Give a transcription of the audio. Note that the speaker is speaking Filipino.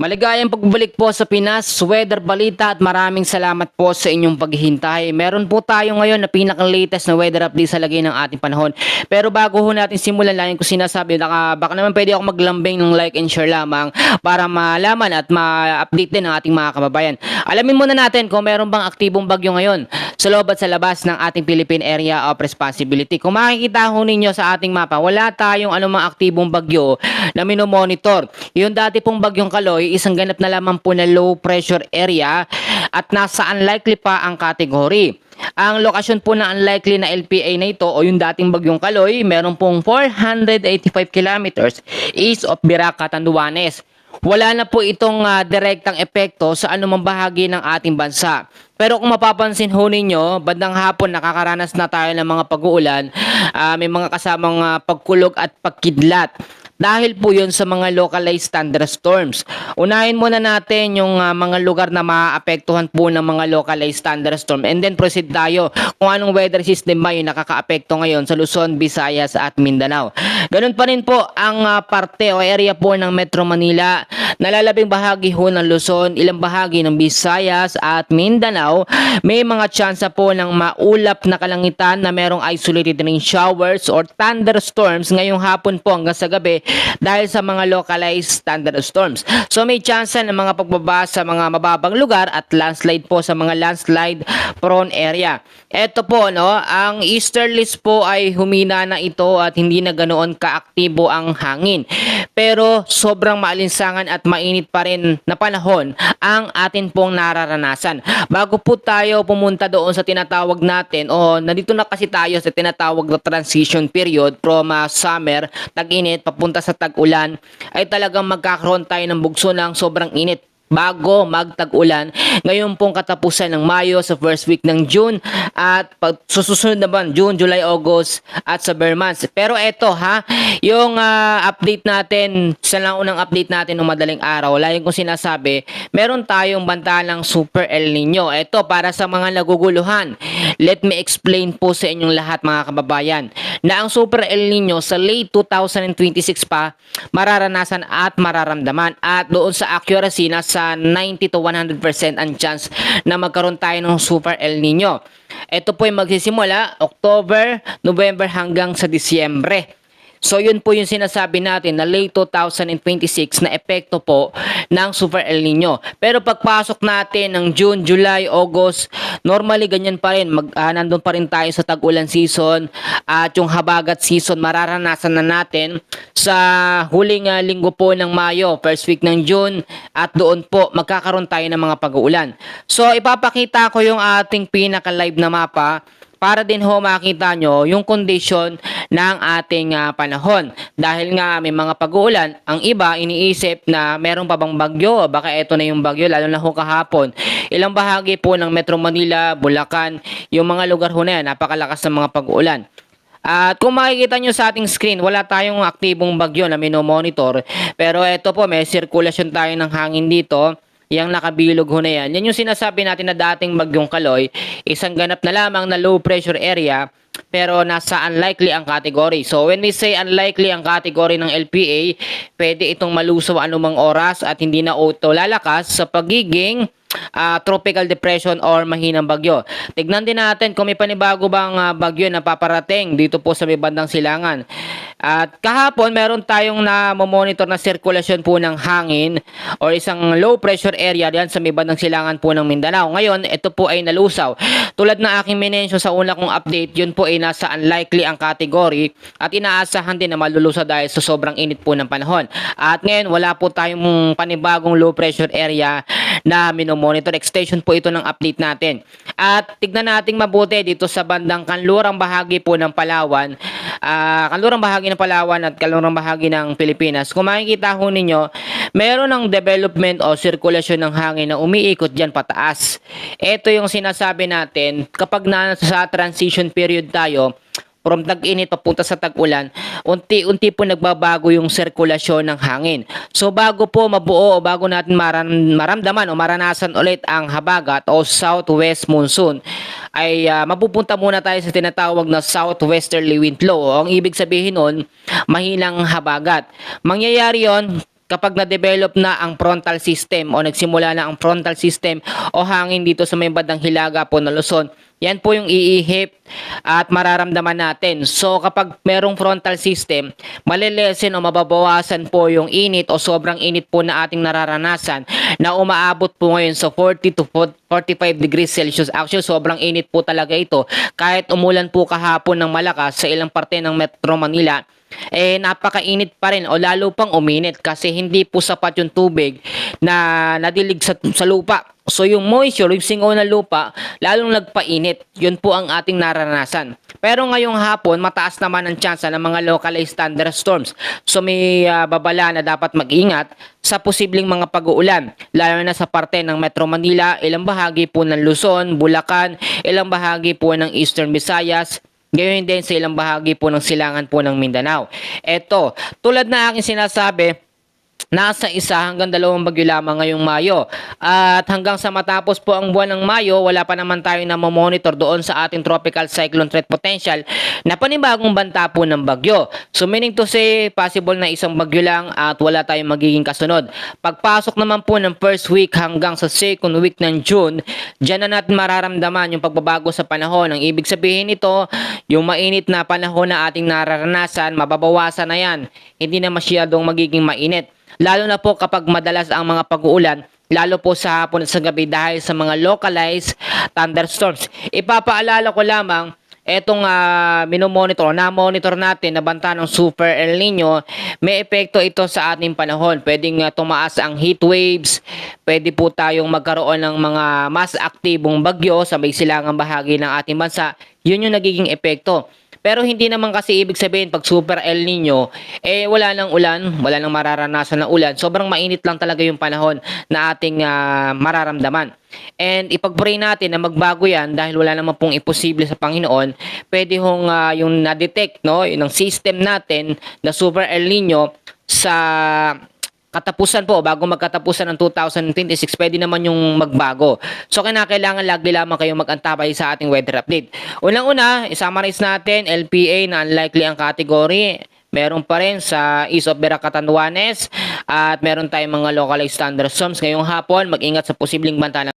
Maligayang pagbalik po sa Pinas, Weather Balita at maraming salamat po sa inyong paghihintay. Meron po tayo ngayon na pinaka-latest na weather update sa lagay ng ating panahon. Pero bago ho natin simulan, lang ko sinasabi, baka naman pwede ako maglambing ng like and share lamang para malaman at ma-update din ang ating mga kababayan. Alamin muna natin kung meron bang aktibong bagyo ngayon sa loob at sa labas ng ating Philippine Area of Responsibility. Kung makikita ho ninyo sa ating mapa, wala tayong anumang aktibong bagyo na minomonitor. Yung dati pong bagyong Kaloy, isang ganap na lamang po na low pressure area at nasa unlikely pa ang category. Ang lokasyon po ng unlikely na LPA na ito o yung dating bagyong Kaloy, meron pong 485 kilometers east of Virac, Catanduanes. Wala na po itong direktang epekto sa anumang bahagi ng ating bansa. Pero kung mapapansin ho ninyo, bandang hapon nakakaranas na tayo ng mga pag-uulan, may mga kasamang pagkulog at pagkidlat. Dahil po yun sa mga localized thunderstorms. Unahin muna natin yung mga lugar na maaapektuhan po ng mga localized thunderstorm. And then proceed tayo kung anong weather system ba yung nakakaapekto ngayon sa Luzon, Visayas at Mindanao. Ganun pa rin po ang parte o area po ng Metro Manila. Nalalabing bahagi ho ng Luzon, ilang bahagi ng Visayas at Mindanao. May mga tsansa po ng maulap na kalangitan na merong isolated rain showers or thunderstorms ngayong hapon po hanggang sa gabi dahil sa mga localized thunderstorms. So may chance ng mga pagbaba sa mga mababang lugar at landslide po sa mga landslide prone area. Ito po, no, ang easterlies po ay humina na ito at hindi na ganoon kaaktibo ang hangin. Pero sobrang maalinsangan at mainit pa rin na panahon ang atin pong nararanasan. Bago po tayo pumunta doon sa tinatawag natin o nandito na kasi tayo sa tinatawag na transition period from summer, tag-init, papunta sa tag-ulan, ay talagang magkakaroon tayo ng bugso ng sobrang init bago magtag-ulan. Ngayon pong katapusan ng Mayo sa first week ng June at susunod naman June, July, August at sa bare months. Pero eto yung update natin, sa unang update natin ng madaling araw, lagi kong sinasabi, meron tayong banta ng Super El Nino. Eto para sa mga naguguluhan. Let me explain po sa inyong lahat mga kababayan na ang Super El Nino sa late 2026 pa mararanasan at mararamdaman at doon sa accuracy nasa 90 to 100% ang chance na magkaroon tayo ng Super El Nino. Ito po ay magsisimula October, November hanggang sa Disyembre. So yun po yung sinasabi natin na late 2026 na epekto po ng Super El Nino. Pero pagpasok natin ng June, July, August, normally ganyan pa rin. Nandun pa rin tayo sa tag-ulan season at yung habagat season mararanasan na natin sa huling linggo po ng Mayo, first week ng June at doon po magkakaroon tayo ng mga pag-uulan. So ipapakita ko yung ating pinaka-live na mapa para din ho makita nyo yung condition ng ating panahon. Dahil nga may mga pag-uulan, ang iba iniisip na meron pa bang bagyo, baka eto na yung bagyo, lalo na ho kahapon. Ilang bahagi po ng Metro Manila, Bulacan, yung mga lugar ho na yan, napakalakas ng mga pag-uulan. At kung makikita nyo sa ating screen, wala tayong aktibong bagyo na minomonitor. Pero eto po, may sirkulasyon tayo ng hangin dito. Yang nakabilog ho na yan. Yan yung sinasabi natin na dating bagyong Kaloy, isang ganap na lamang na low pressure area pero nasa unlikely ang category. So when we say unlikely ang category ng LPA, pwede itong malusaw anumang oras at hindi na auto lalakas sa pagiging tropical depression or mahinang bagyo. Tignan din natin kung may panibago bang bagyo na paparating dito po sa may bandang silangan. At kahapon meron tayong na-monitor na sirkulasyon po ng hangin or isang low pressure area diyan sa may bandang silangan po ng Mindanao. Ngayon, ito po ay nalusaw. Tulad ng aking minensyon sa una kong update, yun po ay nasa unlikely ang category at inaasahan din na malulusaw dahil sa sobrang init po ng panahon. At ngayon, wala po tayong panibagong low pressure area na minomonitor. Extension po ito ng update natin. At tignan nating mabuti dito sa bandang kanlurang bahagi po ng Palawan, kanlurang bahagi ng Palawan at kanlurang bahagi ng Pilipinas. Kung makikita ho ninyo, meron ng development o sirkulasyon ng hangin na umiikot dyan pataas. Ito yung sinasabi natin kapag nasa transition period tayo, from tag-init papunta sa tag-ulan, unti-unti po nagbabago yung sirkulasyon ng hangin. So bago po mabuo o bago natin maramdaman o maranasan ulit ang habagat o southwest monsoon, ay mapupunta muna tayo sa tinatawag na southwesterly wind flow. O ang ibig sabihin nun, mahinang habagat. Mangyayari yon kapag na-develop na ang frontal system o nagsimula na ang frontal system o hangin dito sa may bandang hilaga po ng Luzon, yan po yung iihip at mararamdaman natin. So kapag merong frontal system, malilesen o mababawasan po yung init o sobrang init po na ating nararanasan na umaabot po ngayon sa 40 to 45 degrees Celsius. Actually, sobrang init po talaga ito. Kahit umulan po kahapon ng malakas sa ilang parte ng Metro Manila, napakainit pa rin o lalo pang uminit kasi hindi po sapat yung tubig na nadilig sa lupa. So yung moisture, yung singaw ng lupa, lalong nagpainit. Yun po ang ating naranasan. Pero ngayong hapon, mataas naman ang tsansa ng mga localized thunderstorms. So may babala na dapat mag-ingat sa posibleng mga pag-uulan, lalo na sa parte ng Metro Manila, ilang bahagi po ng Luzon, Bulacan, ilang bahagi po ng Eastern Visayas, gayon din sa ilang bahagi po ng silangan po ng Mindanao. Eto, tulad na aking sinasabi, nasa 1 hanggang 2 bagyo lamang ngayong Mayo. At hanggang sa matapos po ang buwan ng Mayo, wala pa naman tayo na monitor doon sa ating tropical cyclone threat potential na panibagong banta po ng bagyo. So meaning to say, possible na isang bagyo lang at wala tayong magiging kasunod. Pagpasok naman po ng first week hanggang sa second week ng June, dyan na natin mararamdaman yung pagbabago sa panahon. Ang ibig sabihin nito, yung mainit na panahon na ating nararanasan, mababawasan na yan. Hindi na masyadong magiging mainit. Lalo na po kapag madalas ang mga pag-uulan, lalo po sa hapon at sa gabi dahil sa mga localized thunderstorms. Ipapaalala ko lamang, etong na-monitor natin na banta ng Super El Nino, may epekto ito sa ating panahon. Pwedeng tumaas ang heat waves, pwede po tayong magkaroon ng mga mas aktibong bagyo sa may silangang bahagi ng ating bansa. Yun yung nagiging epekto. Pero hindi naman kasi ibig sabihin pag Super El Nino, wala nang ulan, wala nang mararanasan na ulan. Sobrang mainit lang talaga yung panahon na ating mararamdaman. And ipag-pray natin na magbago yan dahil wala naman pong imposible sa Panginoon. Pwede hong yung na-detect, no, yung system natin na Super El Nino sa katapusan po, bago magkatapusan ng 2026, pwede naman yung magbago. So, kailangan lagi lamang kayong mag-antabay sa ating weather update. Unang-una, isummarize natin, LPA na unlikely ang category. Meron pa rin sa East of Vera Catanduanes at meron tayong mga localized thunderstorms. Ngayong hapon, mag-ingat sa posibleng banta ng